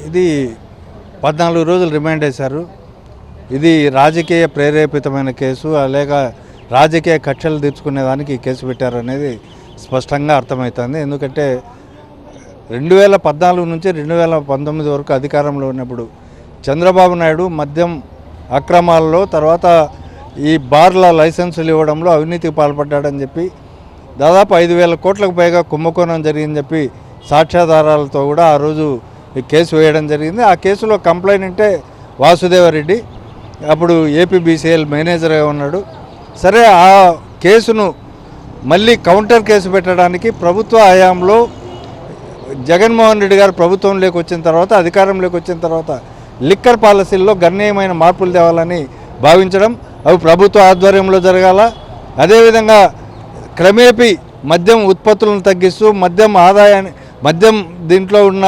ఇది 14 రోజులు రిమాండ్ చేశారు. ఇది రాజకీయ ప్రేరేపితమైన కేసు, లేక రాజకీయ కక్షలు తీర్చుకునేదానికి ఈ కేసు పెట్టారనేది స్పష్టంగా అర్థమవుతుంది. ఎందుకంటే 2014 నుంచి 2019 వరకు అధికారంలో ఉన్నప్పుడు చంద్రబాబు నాయుడు మద్యం అక్రమాల్లో, తర్వాత ఈ బార్ల లైసెన్సులు ఇవ్వడంలో అవినీతికి పాల్పడ్డాడని చెప్పి దాదాపు 5,000 కోట్లకు పైగా కుంభకోణం జరిగిందని చెప్పి సాక్ష్యాధారాలతో కూడా ఆ రోజు ఈ కేసు వేయడం జరిగింది. ఆ కేసులో కంప్లైంట్ వాసుదేవరెడ్డి అప్పుడు ఏపీబీసీఎల్ మేనేజర్గా ఉన్నాడు. సరే, ఆ కేసును మళ్ళీ కౌంటర్ కేసు పెట్టడానికి ప్రభుత్వ హయాంలో జగన్మోహన్ రెడ్డి గారు ప్రభుత్వంలోకి వచ్చిన తర్వాత, అధికారంలోకి వచ్చిన తర్వాత లిక్కర్ పాలసీల్లో గణనీయమైన మార్పులు తేవాలని భావించడం, అవి ప్రభుత్వ ఆధ్వర్యంలో జరగాల. అదేవిధంగా క్రమేపీ మద్యం ఉత్పత్తులను తగ్గిస్తూ మద్యం దీంట్లో ఉన్న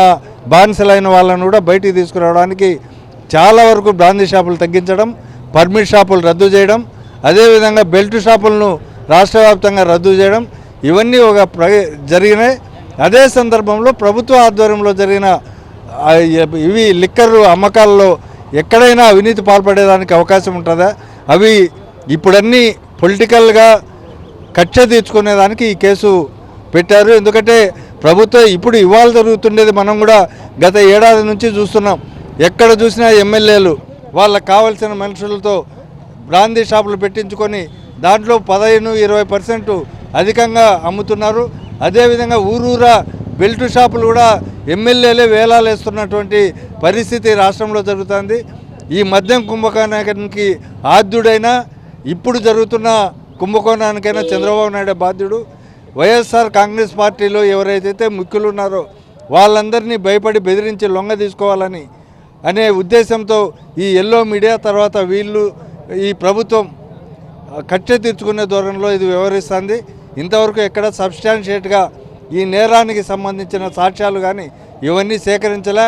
బానిసలైన వాళ్ళను కూడా బయటికి తీసుకురావడానికి చాలా వరకు బ్రాందీ షాపులు తగ్గించడం, పర్మిట్ షాపులు రద్దు చేయడం, అదేవిధంగా బెల్ట్ షాపులను రాష్ట్ర వ్యాప్తంగా రద్దు చేయడం, ఇవన్నీ జరిగినాయి. అదే సందర్భంలో ప్రభుత్వ ఆధ్వర్యంలో జరిగిన ఇవి లిక్కర్ అమ్మకాల్లో ఎక్కడైనా అవినీతి పాల్పడేదానికి అవకాశం ఉంటుందా? అవి ఇప్పుడన్నీ పొలిటికల్గా కక్ష తీర్చుకునేదానికి ఈ కేసు పెట్టారు. ఎందుకంటే ప్రభుత్వం ఇప్పుడు ఇవాళ జరుగుతుండేది మనం కూడా గత ఏడాది నుంచి చూస్తున్నాం. ఎక్కడ చూసినా ఎమ్మెల్యేలు వాళ్ళకు కావాల్సిన మనుషులతో బ్రాందీ షాపులు పెట్టించుకొని దాంట్లో 15-20% అధికంగా అమ్ముతున్నారు. అదేవిధంగా ఊరూరా బెల్ట్ షాపులు కూడా ఎమ్మెల్యేలే వేలాలు వేస్తున్నటువంటి పరిస్థితి రాష్ట్రంలో జరుగుతుంది. ఈ మద్యం కుంభకోణానికి ఆద్యుడైన, ఇప్పుడు జరుగుతున్న కుంభకోణానికైనా చంద్రబాబు నాయుడు బాధ్యుడు. వైఎస్ఆర్ కాంగ్రెస్ పార్టీలో ఎవరైతే ముఖ్యులు ఉన్నారో వాళ్ళందరినీ భయపడి బెదిరించి లొంగ తీసుకోవాలని అనే ఉద్దేశంతో ఈ ఎల్లో మీడియా, తర్వాత వీళ్ళు ఈ ప్రభుత్వం కక్ష తీర్చుకునే ధోరణిలో ఇది వ్యవహరిస్తుంది. ఇంతవరకు ఎక్కడ సబ్స్టాన్షియేట్గా ఈ నేరానికి సంబంధించిన సాక్ష్యాలు కానీ ఇవన్నీ సేకరించలే.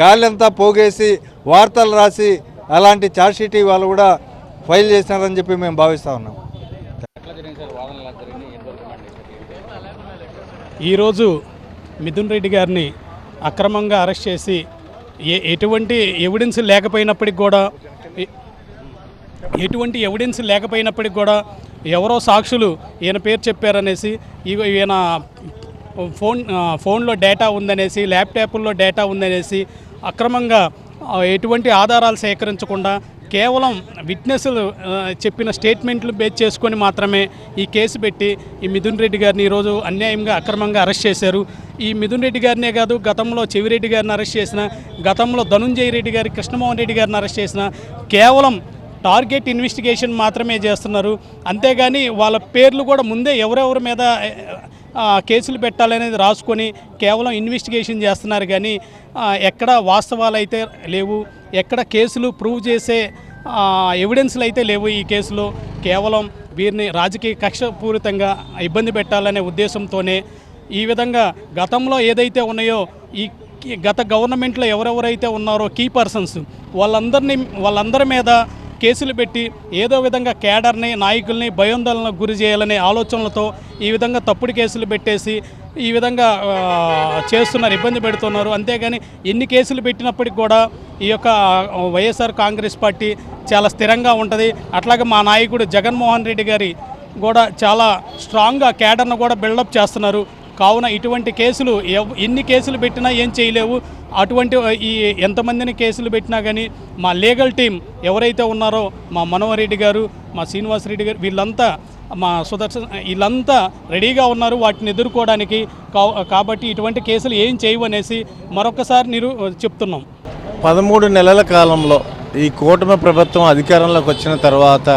గాలంతా పోగేసి వార్తలు రాసి అలాంటి ఛార్జ్షీట్ వాళ్ళు కూడా ఫైల్ చేసినారని చెప్పి మేము భావిస్తూ ఉన్నాం. ఈరోజు మిథున్ రెడ్డి గారిని అక్రమంగా అరెస్ట్ చేసి ఎటువంటి ఎవిడెన్స్ లేకపోయినప్పటికి కూడా ఎవరో సాక్షులు ఈయన పేరు చెప్పారనేసి, ఈయన ఫోన్లో డేటా ఉందనేసి, ల్యాప్టాప్ల్లో డేటా ఉందనేసి అక్రమంగా ఎటువంటి ఆధారాలు సేకరించకుండా కేవలం విట్నెస్లు చెప్పిన స్టేట్మెంట్లు బేస్ చేసుకొని మాత్రమే ఈ కేసు పెట్టి ఈ మిథున్ రెడ్డి గారిని ఈరోజు అన్యాయంగా అక్రమంగా అరెస్ట్ చేశారు. ఈ మిథున్ రెడ్డి గారినే కాదు, గతంలో చెవిరెడ్డి గారిని అరెస్ట్ చేసిన, గతంలో ధనుంజయ రెడ్డి గారి, కృష్ణమోహన్ రెడ్డి గారిని అరెస్ట్ చేసిన, కేవలం టార్గెట్ ఇన్వెస్టిగేషన్ మాత్రమే చేస్తున్నారు. అంతేగాని వాళ్ళ పేర్లు కూడా ముందే ఎవరెవరి మీద కేసులు పెట్టాలనేది రాసుకొని కేవలం ఇన్వెస్టిగేషన్ చేస్తున్నారు. కానీ ఎక్కడ వాస్తవాలు అయితే లేవు, ఎక్కడ కేసులు ప్రూవ్ చేసే ఎవిడెన్స్లు అయితే లేవు. ఈ కేసులో కేవలం వీరిని రాజకీయ కక్షపూరితంగా ఇబ్బంది పెట్టాలనే ఉద్దేశంతోనే ఈ విధంగా గతంలో ఏదైతే ఉన్నాయో ఈ గత గవర్నమెంట్లో ఎవరెవరైతే ఉన్నారో కీ పర్సన్స్ వాళ్ళందరి మీద కేసులు పెట్టి ఏదో విధంగా కేడర్ని, నాయకుల్ని భయోందోళనకు గురి చేయాలనే ఆలోచనలతో ఈ విధంగా తప్పుడు కేసులు పెట్టేసి ఈ విధంగా చేస్తున్నారు, ఇబ్బంది పెడుతున్నారు. అంతేగాని ఎన్ని కేసులు పెట్టినప్పటికి కూడా ఈ యొక్క వైఎస్ఆర్ కాంగ్రెస్ పార్టీ చాలా స్థిరంగా ఉంటుంది. అట్లాగే మా నాయకుడు జగన్మోహన్ రెడ్డి గారి కూడా చాలా స్ట్రాంగ్గా కేడర్ను కూడా బిల్డప్ చేస్తున్నారు. కావున ఇటువంటి కేసులు ఎన్ని కేసులు పెట్టినా ఏం చేయలేవు. అటువంటి ఈ ఎంతమందిని కేసులు పెట్టినా కానీ మా లీగల్ టీం ఎవరైతే ఉన్నారో మా మనోహర్ రెడ్డి గారు, మా శ్రీనివాసరెడ్డి గారు, వీళ్ళంతా, మా సుదర్శన్, వీళ్ళంతా రెడీగా ఉన్నారు వాటిని ఎదుర్కోవడానికి. కాబట్టి ఇటువంటి కేసులు ఏం చేయవనేసి మరొకసారి చెప్తున్నాం. 13 నెలల కాలంలో ఈ కూటమి ప్రభుత్వం అధికారంలోకి వచ్చిన తర్వాత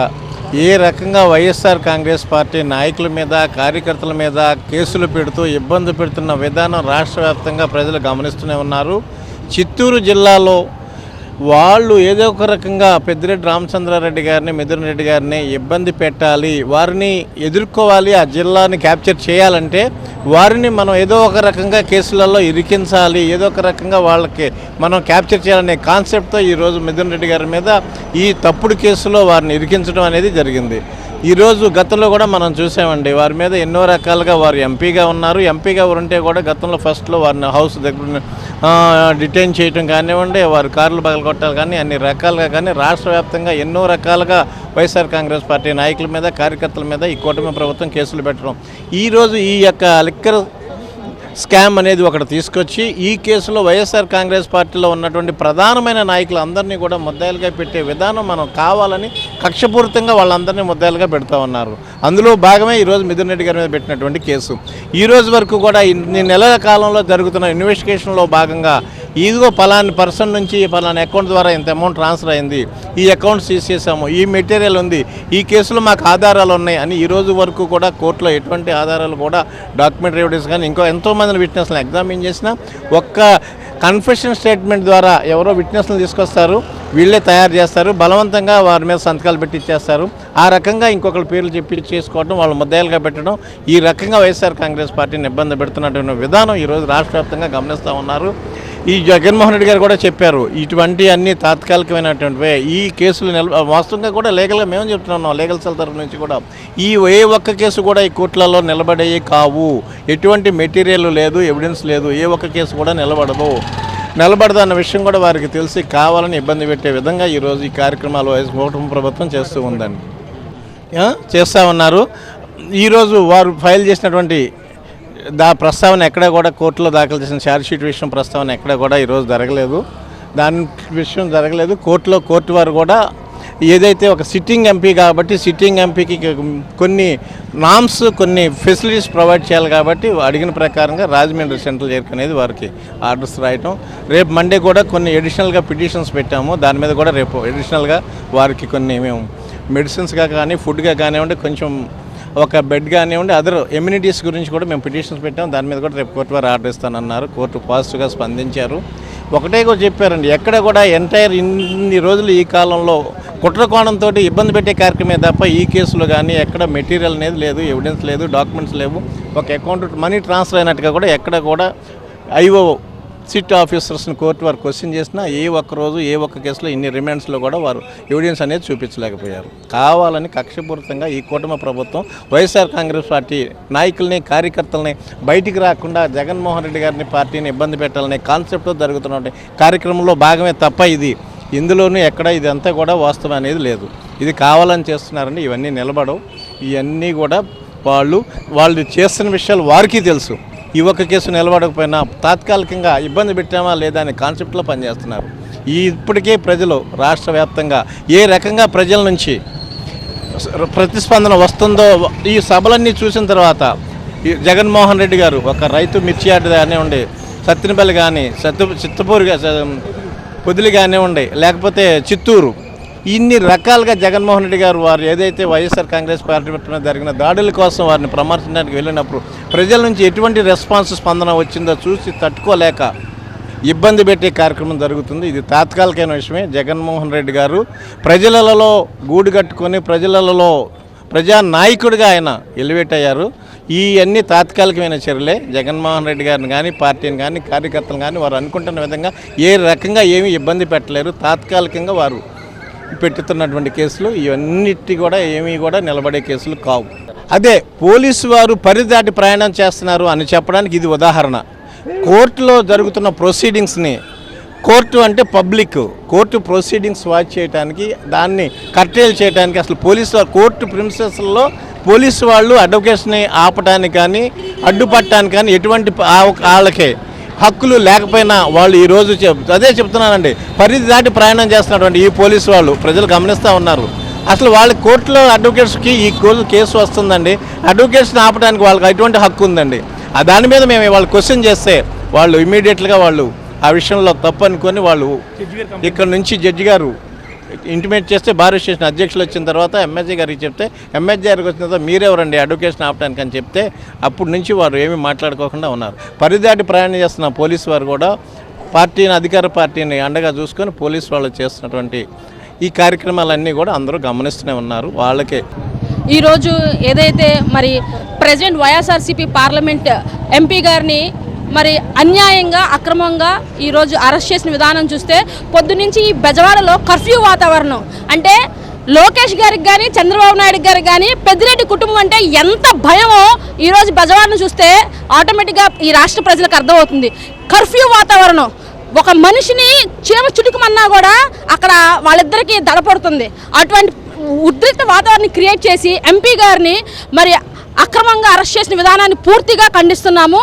ఏ రకంగా వైఎస్ఆర్ కాంగ్రెస్ పార్టీ నాయకుల మీద, కార్యకర్తల మీద కేసులు పెడుతూ ఇబ్బంది పెడుతున్న విధానం రాష్ట్ర వ్యాప్తంగా ప్రజలు గమనిస్తూనే ఉన్నారు. చిత్తూరు జిల్లాలో వాళ్ళు ఏదో ఒక రకంగా పెద్దిరెడ్డి రామచంద్రారెడ్డి గారిని, మిథున్ రెడ్డి గారిని ఇబ్బంది పెట్టాలి, వారిని ఎదుర్కోవాలి, ఆ జిల్లాని క్యాప్చర్ చేయాలంటే వారిని మనం ఏదో ఒక రకంగా కేసులలో ఇరికించాలి, ఏదో ఒక రకంగా వాళ్ళకి మనం క్యాప్చర్ చేయాలనే కాన్సెప్ట్తో ఈరోజు మిథున్ రెడ్డి గారి మీద ఈ తప్పుడు కేసులో వారిని ఇరికించడం అనేది జరిగింది. ఈరోజు గతంలో కూడా మనం చూసామండి, వారి మీద ఎన్నో రకాలుగా వారు ఎంపీగా ఉన్నారు. ఎంపీగా ఉంటే కూడా గతంలో ఫస్ట్లో వారిని హౌస్ దగ్గర డిటైన్ చేయడం కానివ్వండి, వారు కార్లు పగలగొట్టాలి కానీ అన్ని రకాలుగా కానీ రాష్ట్ర వ్యాప్తంగా ఎన్నో రకాలుగా వైఎస్ఆర్ కాంగ్రెస్ పార్టీ నాయకుల మీద కార్యకర్తల మీద ఈ కూటమి ప్రభుత్వం కేసులు పెట్టడం. ఈరోజు ఈ యొక్క లిక్కర్ స్కామ్ అనేది ఒకటి తీసుకొచ్చి ఈ కేసులో వైఎస్ఆర్ కాంగ్రెస్ పార్టీలో ఉన్నటువంటి ప్రధానమైన నాయకులు అందరినీ కూడా ముద్దాయిలుగా పెట్టే విధానం మనం కావాలని కక్షపూరితంగా వాళ్ళందరినీ ముద్దాయిలుగా పెడతా ఉన్నారు. అందులో భాగమే ఈరోజు మిథున్ రెడ్డి గారి మీద పెట్టినటువంటి కేసు. ఈ రోజు వరకు కూడా ఇన్ని నెలల కాలంలో జరుగుతున్న ఇన్వెస్టిగేషన్లో భాగంగా ఇదిగో పలాని పర్సన్ నుంచి పలాని అకౌంట్ ద్వారా ఇంత అమౌంట్ ట్రాన్స్ఫర్ అయింది, ఈ అకౌంట్ సీజ్ చేసాము, ఈ మెటీరియల్ ఉంది, ఈ కేసులో మాకు ఆధారాలు ఉన్నాయి అని ఈ రోజు వరకు కూడా కోర్టులో ఎటువంటి ఆధారాలు కూడా డాక్యుమెంటరీ ఎవిడెన్స్ కానీ ఇంకో ఎంతోమంది విట్నెస్లను ఎగ్జామిన్ చేసినా ఒక్క కన్ఫెషన్ స్టేట్మెంట్ ద్వారా ఎవరో విట్నెస్లను తీసుకొస్తారు, వీళ్ళే తయారు చేస్తారు, బలవంతంగా వారి మీద సంతకాలు పెట్టి ఇచ్చేస్తారు. ఆ రకంగా ఇంకొకరి పేర్లు చెప్పి చేసుకోవడం, వాళ్ళు ముద్దాయిలుగా పెట్టడం, ఈ రకంగా వైఎస్ఆర్ కాంగ్రెస్ పార్టీని ఇబ్బంది పెడుతున్నటువంటి విధానం ఈరోజు రాష్ట్ర వ్యాప్తంగా గమనిస్తూ ఉన్నారు. ఈ జగన్మోహన్ రెడ్డి గారు కూడా చెప్పారు, ఇటువంటి అన్ని తాత్కాలికమైనటువంటివే. ఈ కేసులు వాస్తవంగా కూడా లీగల్గా మేము చెప్తున్నాం, లీగల్ సెల్ తరఫు నుంచి కూడా ఈ ఏ ఒక్క కేసు కూడా ఈ కోర్టులలో నిలబడేవి కావు. ఎటువంటి మెటీరియల్ లేదు, ఎవిడెన్స్ లేదు, ఏ ఒక్క కేసు కూడా నిలబడదు అన్న విషయం కూడా వారికి తెలిసి కావాలని ఇబ్బంది పెట్టే విధంగా ఈరోజు ఈ కార్యక్రమాలు కూటమి ప్రభుత్వం చేస్తూ ఉందండి, చేస్తూ ఉన్నారు. ఈరోజు వారు ఫైల్ చేసినటువంటి ప్రస్తావన ఎక్కడ కూడా కోర్టులో దాఖలు చేసిన ఛార్జ్షీట్ విషయం ప్రస్తావన ఎక్కడ కూడా ఈరోజు జరగలేదు, దాని విషయం జరగలేదు. కోర్టు వారు కూడా ఏదైతే ఒక సిట్టింగ్ ఎంపీ కాబట్టి సిట్టింగ్ ఎంపీకి కొన్ని నామ్స్ కొన్ని ఫెసిలిటీస్ ప్రొవైడ్ చేయాలి కాబట్టి అడిగిన ప్రకారంగా రాజమండ్రి సెంట్రల్ జైలుకి అనేది వారికి ఆర్డర్స్ రాయటం. రేపు మండే కూడా కొన్ని ఎడిషనల్గా పిటిషన్స్ పెట్టాము, దాని మీద కూడా రేపు ఎడిషనల్గా వారికి కొన్ని మేము మెడిసిన్స్గా కానీ ఫుడ్గా కానివ్వండి, కొంచెం ఒక బెడ్ కానివ్వండి, అదర్ ఎమ్యూనిటీస్ గురించి కూడా మేము పిటిషన్స్ పెట్టాము. దాని మీద కూడా రేపు కోర్టు వారు ఆర్డర్ ఇస్తానన్నారు. కోర్టు పాజిటివ్గా స్పందించారు. ఒకటే కూడా చెప్పారండి, ఎక్కడ కూడా ఎంటైర్ ఇన్ని రోజులు ఈ కాలంలో కుట్ర కోణంతో ఇబ్బంది పెట్టే కార్యక్రమే తప్ప ఈ కేసులో కానీ ఎక్కడ మెటీరియల్ అనేది లేదు, ఎవిడెన్స్ లేదు, డాక్యుమెంట్స్ లేవు. ఒక అకౌంట్ మనీ ట్రాన్స్ఫర్ అయినట్టుగా కూడా ఎక్కడ కూడా ఐఓ సిట్ ఆఫీసర్స్ని కోర్టు వారు క్వశ్చన్ చేసినా ఏ ఒక్క రోజు ఏ ఒక్క కేసులో ఇన్ని రిమాండ్స్లో కూడా వారు ఎవిడెన్స్ అనేది చూపించలేకపోయారు. కావాలని కక్షపూరితంగా ఈ కూటమి ప్రభుత్వం వైఎస్ఆర్ కాంగ్రెస్ పార్టీ నాయకుల్ని కార్యకర్తలని బయటికి రాకుండా జగన్మోహన్ రెడ్డి గారిని పార్టీని ఇబ్బంది పెట్టాలనే కాన్సెప్ట్తో జరుగుతున్న కార్యక్రమంలో భాగమే తప్ప ఇది ఇందులోనూ ఎక్కడ ఇదంతా కూడా వాస్తవం అనేది లేదు. ఇది కావాలని చేస్తున్నారండి. ఇవన్నీ నిలబడవు. ఇవన్నీ కూడా వాళ్ళు చేస్తున్న విషయాలు వారికి తెలుసు. ఈ ఒక్క కేసు నిలబడకపోయినా తాత్కాలికంగా ఇబ్బంది పెట్టామా లేదా అనే కాన్సెప్ట్లో పనిచేస్తున్నారు. ఇప్పటికే ప్రజలు రాష్ట్ర వ్యాప్తంగా ఏ రకంగా ప్రజల నుంచి ప్రతిస్పందన వస్తుందో ఈ సభలన్నీ చూసిన తర్వాత జగన్మోహన్ రెడ్డి గారు ఒక రైతు మిర్చి యార్డు కానివ్వండి, సత్తినపల్లి కానీ చిత్తపూరు పొదిలి కానివ్వండి, లేకపోతే చిత్తూరు, ఇన్ని రకాలుగా జగన్మోహన్ రెడ్డి గారు వారు ఏదైతే వైఎస్ఆర్ కాంగ్రెస్ పార్టీ మీద జరిగిన దాడుల కోసం వారిని పరామర్శించడానికి వెళ్ళినప్పుడు ప్రజల నుంచి ఎటువంటి రెస్పాన్స్ స్పందన వచ్చిందో చూసి తట్టుకోలేక ఇబ్బంది పెట్టే కార్యక్రమం జరుగుతుంది. ఇది తాత్కాలికమైన విషయమే. జగన్మోహన్ రెడ్డి గారు ప్రజలలో గూడు కట్టుకొని ప్రజలలో ప్రజానాయకుడిగా ఆయన ఎలివేట్ అయ్యారు. ఈ అన్ని తాత్కాలికమైన చర్యలే. జగన్మోహన్ రెడ్డి గారిని కానీ పార్టీని కానీ కార్యకర్తలు కానీ వారు అనుకుంటున్న విధంగా ఏ రకంగా ఏమీ ఇబ్బంది పెట్టలేరు. తాత్కాలికంగా వారు పెట్టుతున్నటువంటి కేసులు ఇవన్నిటి కూడా ఏమీ కూడా నిలబడే కేసులు కావు. అదే పోలీసు వారు పరిదాటి ప్రయాణం చేస్తున్నారు అని చెప్పడానికి ఇది ఉదాహరణ. కోర్టులో జరుగుతున్న ప్రొసీడింగ్స్ని, కోర్టు అంటే పబ్లిక్, కోర్టు ప్రొసీడింగ్స్ వాచ్ చేయడానికి, దాన్ని కర్టైల్ చేయడానికి అసలు పోలీసు వారు కోర్టు ప్రిన్సెస్లో పోలీసు వాళ్ళు అడ్వకేట్స్ని ఆపటానికి కానీ అడ్డుపట్టడానికి కానీ ఎటువంటి వాళ్ళకే హక్కులు లేకపోయినా వాళ్ళు ఈరోజు అదే చెప్తున్నానండి, పరిధి దాటి ప్రయాణం చేస్తున్నటువంటి ఈ పోలీసు వాళ్ళు ప్రజలు గమనిస్తూ ఉన్నారు. అసలు వాళ్ళ కోర్టులో అడ్వకేట్స్కి ఈ కేసు వస్తుందండి, అడ్వకేట్స్ని ఆపడానికి వాళ్ళకి ఎటువంటి హక్కు ఉందండి? దాని మీద మేము వాళ్ళు క్వశ్చన్ చేస్తే వాళ్ళు ఇమీడియట్గా వాళ్ళు ఆ విషయంలో తప్పు అనుకొని వాళ్ళు ఇక్కడ నుంచి జడ్జి గారు ఇంటిమేట్ చేస్తే బార్ స్టేషన్ అధ్యక్షులు వచ్చిన తర్వాత ఎంఎస్జీ గారికి చెప్తే ఎంఎస్జీ గారికి వచ్చిన తర్వాత మీరెవరండి అడ్వకేషన్ ఆపడానికి అని చెప్తే అప్పటి నుంచి వారు ఏమీ మాట్లాడుకోకుండా ఉన్నారు. పరిదాటి ప్రయాణం చేస్తున్న పోలీసు వారు కూడా పార్టీని, అధికార పార్టీని అండగా చూసుకొని పోలీసు వాళ్ళు చేస్తున్నటువంటి ఈ కార్యక్రమాలన్నీ కూడా అందరూ గమనిస్తూనే ఉన్నారు. వాళ్ళకే ఈరోజు ఏదైతే మరి ప్రెసిడెంట్ వైఎస్ఆర్సీపీ పార్లమెంట్ ఎంపీ గారిని మరి అన్యాయంగా అక్రమంగా ఈరోజు అరెస్ట్ చేసిన విధానం చూస్తే పొద్దునుంచి ఈ బెజవాడలో కర్ఫ్యూ వాతావరణం, అంటే లోకేష్ గారికి కానీ చంద్రబాబు నాయుడు గారికి కానీ పెద్దిరెడ్డి కుటుంబం అంటే ఎంత భయమో ఈరోజు బెజవాడను చూస్తే ఆటోమేటిక్గా ఈ రాష్ట్ర ప్రజలకు అర్థమవుతుంది. కర్ఫ్యూ వాతావరణం, ఒక మనిషిని చీమ చుటుకమన్నా కూడా అక్కడ వాళ్ళిద్దరికీ దడపడుతుంది. అటువంటి ఉద్రిక్త వాతావరణాన్ని క్రియేట్ చేసి ఎంపీ గారిని మరి అక్రమంగా అరెస్ట్ చేసిన విధానాన్ని పూర్తిగా ఖండిస్తున్నాము.